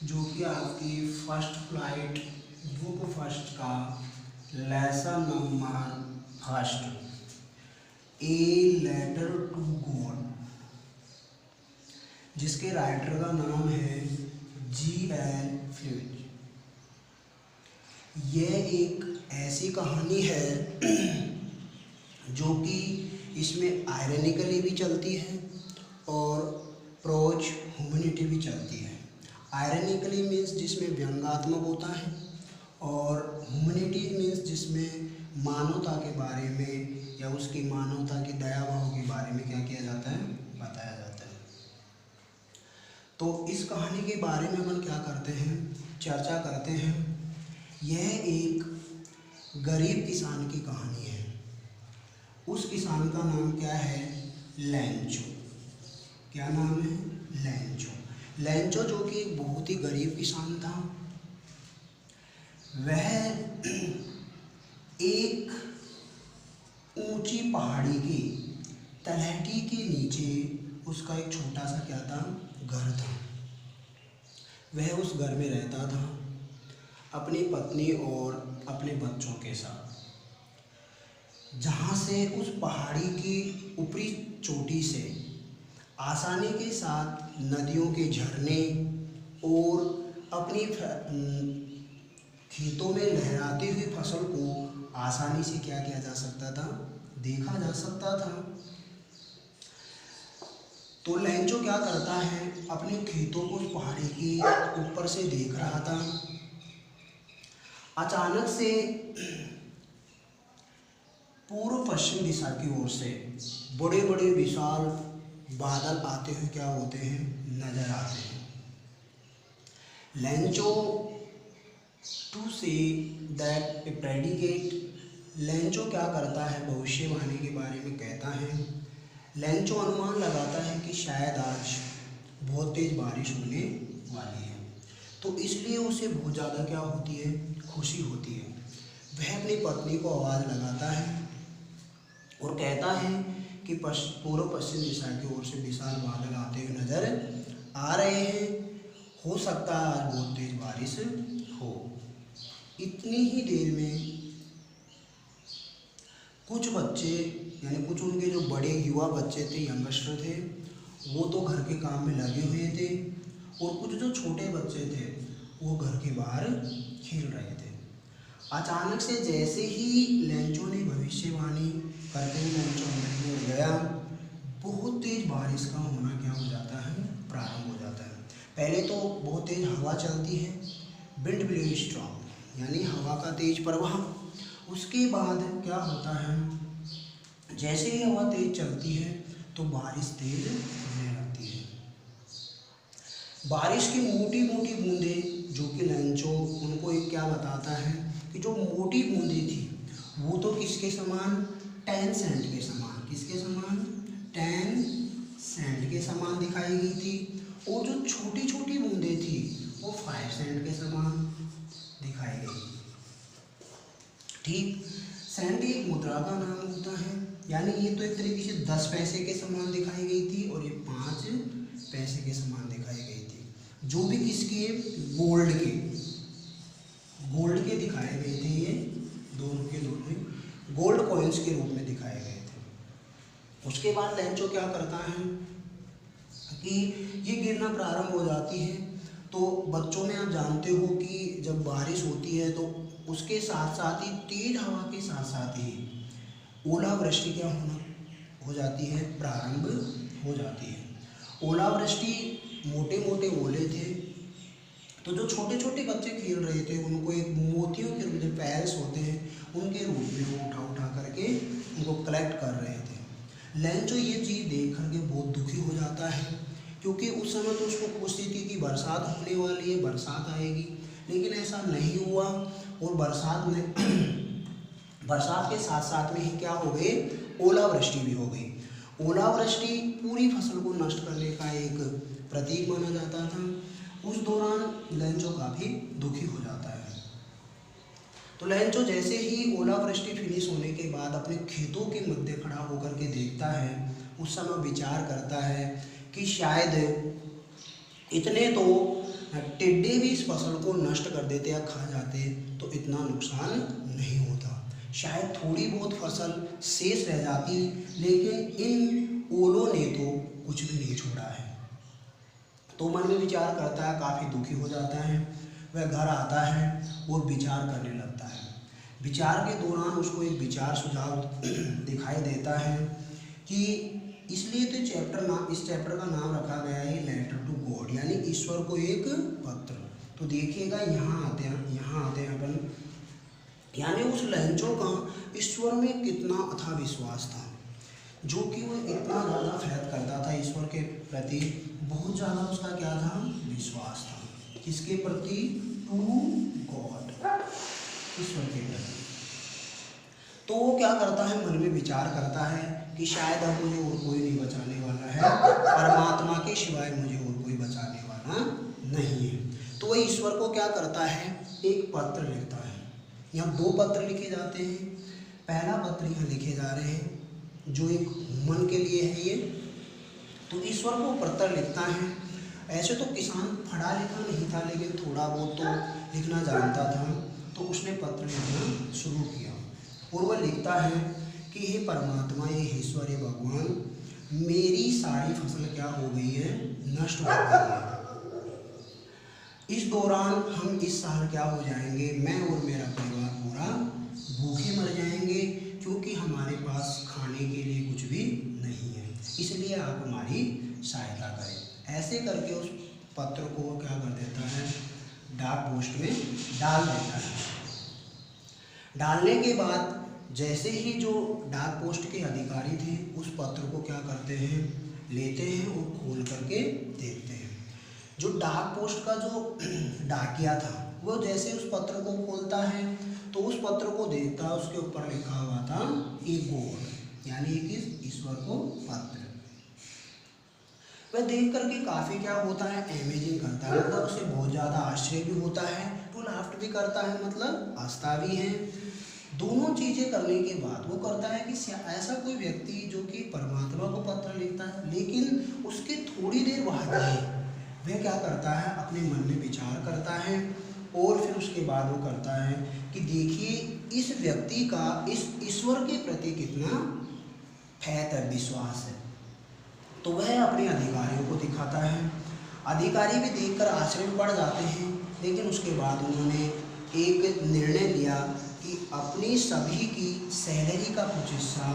जो कि आपकी फर्स्ट फ्लाइट बुक फर्स्ट का lesson number first, a letter to God, जिसके राइटर का नाम है G.L. फ्यूज। यह एक ऐसी कहानी है जो कि इसमें आयरनिकली भी चलती है और प्रोज ह्यूमैनिटी भी चलती है। आयरनिकली मीन्स जिसमें व्यंग्यात्मक होता है, और ह्यूमैनिटी मीन्स जिसमें मानवता के बारे में या उसकी मानवता की दया भाव के बारे में क्या किया जाता है, बताया जाता है। तो इस कहानी के बारे में अपन क्या करते हैं, चर्चा करते हैं। यह एक गरीब किसान की कहानी है। उस किसान का नाम क्या है, लैंचो। क्या नाम है, लैंचो। लैंचो जो कि एक बहुत ही गरीब किसान था। वह एक ऊंची पहाड़ी की तलहटी के नीचे उसका एक छोटा सा क्या था, घर था। वह उस घर में रहता था अपनी पत्नी और अपने बच्चों के साथ। जहाँ से उस पहाड़ी की ऊपरी चोटी से आसानी के साथ नदियों के झरने और अपनी खेतों में लहराती हुई फसल को आसानी से क्या किया जा सकता था, देखा जा सकता था। तो लैंचो क्या करता है, अपने खेतों को उस पहाड़ी के ऊपर से देख रहा था। अचानक से पूर्व पश्चिम दिशा की ओर से बड़े बड़े विशाल बादल आते हुए क्या होते हैं, नजर आते हैं। Lencho to see that predicate, Lencho क्या करता है, भविष्यवाणी के बारे में कहता है। लैंचो अनुमान लगाता है कि शायद आज बहुत तेज बारिश होने वाली है, तो इसलिए उसे बहुत ज़्यादा क्या होती है, खुशी होती है। वह अपनी पत्नी को आवाज़ लगाता है और कहता है कि पूर्व पश्चिम दिशा की ओर से विशाल बादल आते हुए नजर आ रहे हैं, हो सकता है आज बहुत तेज बारिश हो। इतनी ही देर में कुछ बच्चे, यानी कुछ उनके जो बड़े युवा बच्चे थे, यंगस्टर थे, वो तो घर के काम में लगे हुए थे, और कुछ जो छोटे बच्चे थे वो घर के बाहर खेल रहे थे। अचानक से जैसे ही लैंचो ने भविष्यवाणी करते हुए लैंचो अंदर की ओर गया, बहुत तेज बारिश का होना क्या हो जाता है, प्रारंभ हो जाता है। पहले तो बहुत तेज हवा चलती है, विंड ब्लो स्ट्रॉन्ग, यानी हवा का तेज प्रवाह। उसके बाद क्या होता है, जैसे ही हवा तेज चलती है तो बारिश तेज होने लगती है। बारिश की मोटी मोटी बूंदें, जो कि लैंचो उनको एक क्या बताता है कि जो मोटी बूंदें थी वो तो किसके समान, 10 सेंट के समान, किसके समान, 10 सेंट के समान दिखाई गई थी, और जो छोटी छोटी बूंदें थी वो 5 सेंट के समान दिखाई गई। ठीक, सेंट एक मुद्रा का नाम होता है, यानी ये तो एक तरीके से 10 पैसे के समान दिखाई गई थी और ये 5 पैसे के समान दिखाई गई थी, जो भी किसके, गोल्ड के दिखाए गए थे। ये दोनों के दोनों गोल्ड कॉइन्स के रूप में दिखाए गए थे। उसके बाद लैंचो क्या करता है कि ये गिरना प्रारंभ हो जाती है। तो बच्चों में आप जानते हो कि जब बारिश होती है तो उसके साथ साथ ही तेज हवा के साथ साथ ही ओलावृष्टि क्या होना हो जाती है, प्रारंभ हो जाती है। ओलावृष्टि, मोटे मोटे ओले थे, तो जो छोटे छोटे बच्चे खेल रहे थे उनको एक मोतियों के रूप में, पैल्स होते हैं उनके रूप में वो उठा उठा करके उनको कलेक्ट कर रहे थे। लैंचो ये चीज़ देख करके बहुत दुखी हो जाता है, क्योंकि उस समय तो उसको खुशी थी कि बरसात होने वाली है, बरसात आएगी, लेकिन ऐसा नहीं हुआ। और बरसात में बरसात के साथ साथ में ही क्या हो गई, ओलावृष्टि भी हो गई। ओलावृष्टि पूरी फसल को नष्ट करने का एक प्रतीक माना जाता था। उस दौरान लैंचो काफ़ी दुखी हो जाता है। तो लैंचो जैसे ही ओलावृष्टि फिनिश होने के बाद अपने खेतों के मध्य खड़ा होकर के देखता है, उस समय विचार करता है कि शायद इतने तो टिड्डे भी इस फसल को नष्ट कर देते या खा जाते तो इतना नुकसान नहीं होता। शायद थोड़ी बहुत फसल शेष रह जाती, लेकिन इन ओलों ने तो कुछ भी नहीं छोड़ा है। तो मन में विचार करता है, काफ़ी दुखी हो जाता है। वह घर आता है और विचार करने लगता है। विचार के दौरान उसको एक विचार सुझाव दिखाई देता है कि इसलिए तो इस चैप्टर का नाम रखा गया है लेटर टू गॉड, यानी ईश्वर को एक पत्र। तो देखिएगा यहाँ आते हैं अपन, यानी उस लहंचो का ईश्वर में कितना अथाह विश्वास था, जो कि वो इतना ज़्यादा फैद करता था ईश्वर के प्रति, बहुत ज़्यादा उसका क्या था, विश्वास था। किसके प्रति? टू गॉड, ईश्वर के प्रति। तो वो क्या करता है, मन में विचार करता है कि शायद अब मुझे और कोई नहीं बचाने वाला है, परमात्मा के सिवाय मुझे और कोई बचाने वाला नहीं है। तो वह ईश्वर को क्या करता है, एक पत्र लिखता है। यहाँ 2 पत्र लिखे जाते हैं। पहला पत्र यहाँ लिखे जा रहे हैं जो एक मन के लिए है ये। तो ईश्वर को पत्र लिखता है। ऐसे तो किसान पढ़ा लिखा नहीं था, लेकिन थोड़ा बहुत तो लिखना जानता था। तो उसने पत्र लिखना शुरू किया और वह लिखता है कि हे परमात्मा, ये ईश्वर, ये भगवान, मेरी सारी फसल क्या हो गई है, नष्ट हो गई है। इस दौरान हम इस साल क्या हो जाएंगे, मैं और मेरा परिवार पूरा भूखे मर जाएंगे, क्योंकि हमारे पास खाने के लिए कुछ भी नहीं है। इसलिए आप हमारी सहायता करें। ऐसे करके उस पत्र को क्या कर देता है, डाक पोस्ट में डाल देता है। डालने के बाद जैसे ही जो डाक पोस्ट के अधिकारी थे उस पत्र को क्या करते हैं, लेते हैं और खोल करके देखते हैं। जो डाक पोस्ट का जो डाकिया था वो जैसे उस पत्र को खोलता है तो उस पत्र को देखता है, उसके ऊपर लिखा हुआ था एक गॉड, यानी एक ईश्वर को पत्र। वह देख करके काफ़ी क्या होता है, अमेजिंग करता है, मतलब उसे बहुत ज़्यादा आश्चर्य भी होता है, तो लाफ्ट भी करता है, मतलब हंसता भी है। दोनों चीज़ें करने के बाद वो करता है कि ऐसा कोई व्यक्ति जो कि परमात्मा को पत्र लिखता है, लेकिन उसके थोड़ी देर बाद वह क्या करता है, अपने मन में विचार करता है और फिर उसके बाद वो करता है कि देखिए इस व्यक्ति का इस ईश्वर के प्रति कितना फैत है, विश्वास है। तो वह अपने अधिकारियों को दिखाता है। अधिकारी भी देखकर आश्चर्य में पड़ जाते हैं, लेकिन उसके बाद उन्होंने एक निर्णय लिया कि अपनी सभी की सैलरी का कुछ हिस्सा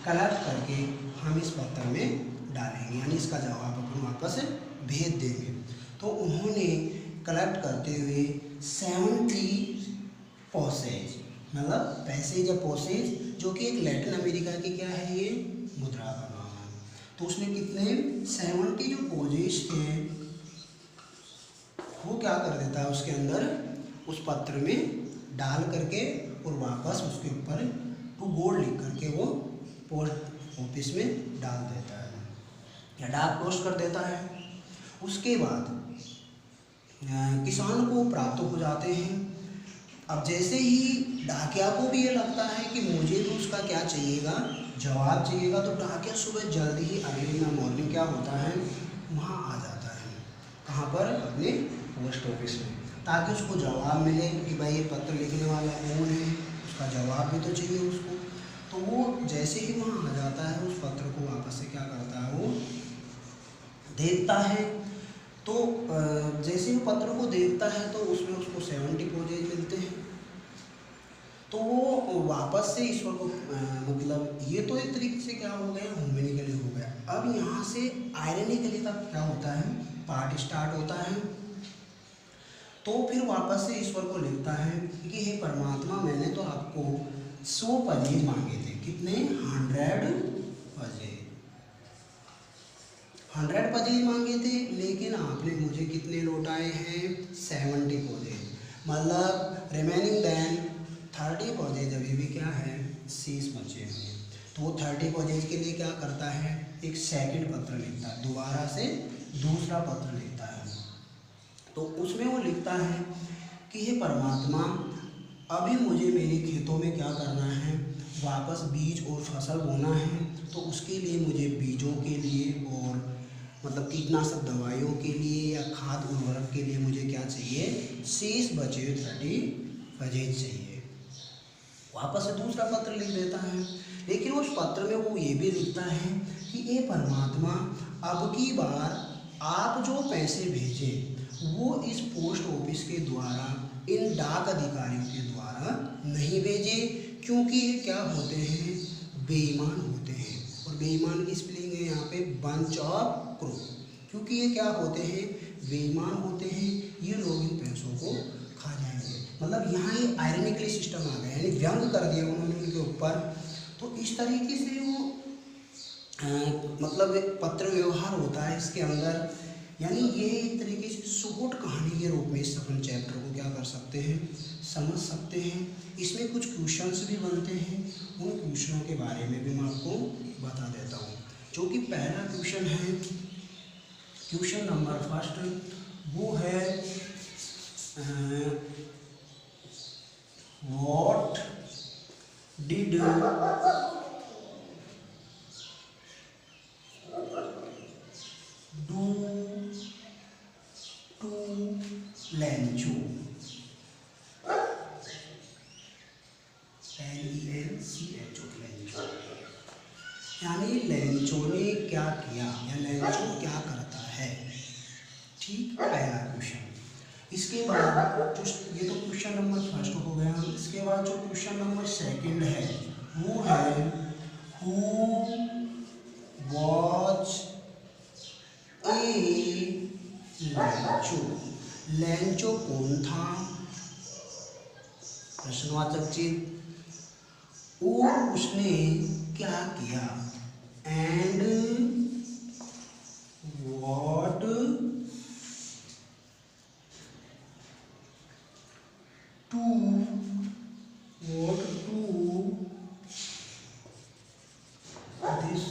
कलेक्ट करके हम इस पत्र में डालेंगे, यानी इसका जवाब अपन वापस भेज देंगे। तो उन्होंने कलेक्ट करते हुए 70 पॉसेज, मतलब पैसेज या पॉसेज, जो कि एक लैटिन अमेरिका की क्या है, ये मुद्रा का नाम है। तो उसने कितने 70 जो पॉसेज थे वो क्या कर देता है, उसके अंदर उस पत्र में डाल करके और वापस उसके ऊपर टू गॉड लिख करके वो पोस्ट ऑफिस में डाल देता है या डाक पोस्ट कर देता है। उसके बाद किसान को प्राप्त हो जाते हैं। अब जैसे ही डाकिया को भी ये लगता है कि मुझे भी उसका क्या चाहिएगा, जवाब चाहिएगा, तो डाकिया सुबह जल्दी ही अगले दिन मॉर्निंग क्या होता है, वहाँ आ जाता है। कहाँ पर, अपने पोस्ट ऑफिस में, ताकि उसको जवाब मिले कि भाई ये पत्र लिखने वाला कौन है, उसका जवाब भी तो चाहिए उसको। तो वो जैसे ही वहाँ आ जाता है उस पत्र को वापस से क्या करता है, वो देखता है। तो जैसे ही पत्र को देखता है तो उसमें उसको 70 पॉसेज मिलते हैं। तो वो वापस से ईश्वर को मतलब ये तो एक तरीके से क्या हो गया, ह्यूमैनिकली हो गया। अब यहाँ से आयरनिकली का क्या होता है, पार्ट स्टार्ट होता है। तो फिर वापस से ईश्वर को लिखता है कि हे परमात्मा, मैंने तो आपको 100 पजेज मांगे थे। कितने, 100 पजेज मांगे थे, लेकिन आपने मुझे कितने लौटाए हैं, 70 पजेज, मतलब रिमेनिंग देन 30 पजेज अभी भी क्या है, शेष बचे हुए। तो वो 30 पजेज के लिए क्या करता है, एक सेकंड पत्र लिखता है, दोबारा से दूसरा पत्र लिखता है। तो उसमें वो लिखता है कि हे परमात्मा, अभी मुझे मेरे खेतों में क्या करना है, वापस बीज और फसल बोना है। तो उसके लिए मुझे बीजों के लिए और मतलब कीटनाशक दवाइयों के लिए या खाद उर्वरक के लिए मुझे क्या चाहिए, शेष बचे हुए 30 चाहिए। वापस से दूसरा पत्र लिख देता है, लेकिन उस पत्र में वो ये भी लिखता है कि ए परमात्मा, अब की बार आप जो पैसे भेजे वो इस पोस्ट ऑफिस के द्वारा, इन डाक अधिकारियों के द्वारा नहीं भेजे, क्योंकि ये क्या होते हैं, बेईमान होते हैं। और बेईमान की स्पेलिंग है यहाँ पे बंच ऑफ क्रो, क्योंकि ये क्या होते हैं, बेईमान होते हैं, ये लोग इन पैसों को खा जाएंगे। मतलब यहाँ ये आयरनिकली सिस्टम आ गया, यानी व्यंग कर दिया उन्होंने उनके ऊपर। तो इस तरीके से वो मतलब एक पत्र व्यवहार होता है इसके अंदर, यानी ये एक तरीके से सुगोट कहानी के रूप में इस अपन चैप्टर को क्या कर सकते हैं, समझ सकते हैं। इसमें कुछ क्वेश्चंस भी बनते हैं, उन क्वेश्चनों के बारे में भी मैं आपको बता देता हूँ। जो कि पहला क्वेश्चन है, क्वेश्चन नंबर फर्स्ट, वो है what did do to Lencho, LENCHO, Lencho, यानी लेंचो ने क्या किया या लेंचो क्या करता है। ठीक, पहला क्वेश्चन। इसके बाद जो ये तो क्वेश्चन नंबर फर्स्ट हो गया। इसके बाद जो क्वेश्चन नंबर सेकंड है वो है who was a Lencho, Lencho कौन था, प्रश्नवाचक चिन्ह, और उसने क्या किया, and what to this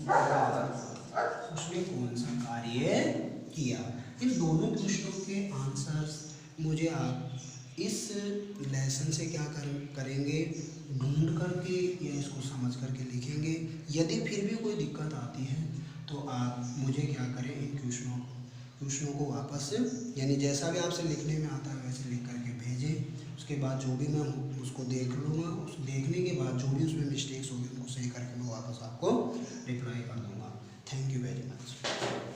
work, उसने कौन सा कार्य किया। इन दोनों प्रश्नों के आंसर्स मुझे आप इस लेसन से क्या करेंगे, ढूंढ करके या इसको समझ करके लिखेंगे। यदि फिर भी कोई दिक्कत आती है तो आप मुझे क्या करें, इन क्वेश्चनों को वापस से, यानी जैसा भी आपसे लिखने में आता है वैसे लिख करके भेजें। उसके बाद जो भी मैं उसको देख लूँगा, उस देखने के बाद जो भी उसमें मिस्टेक्स होंगे उनको सही करके मैं वापस आपको रिप्लाई कर दूँगा। Thank you very much.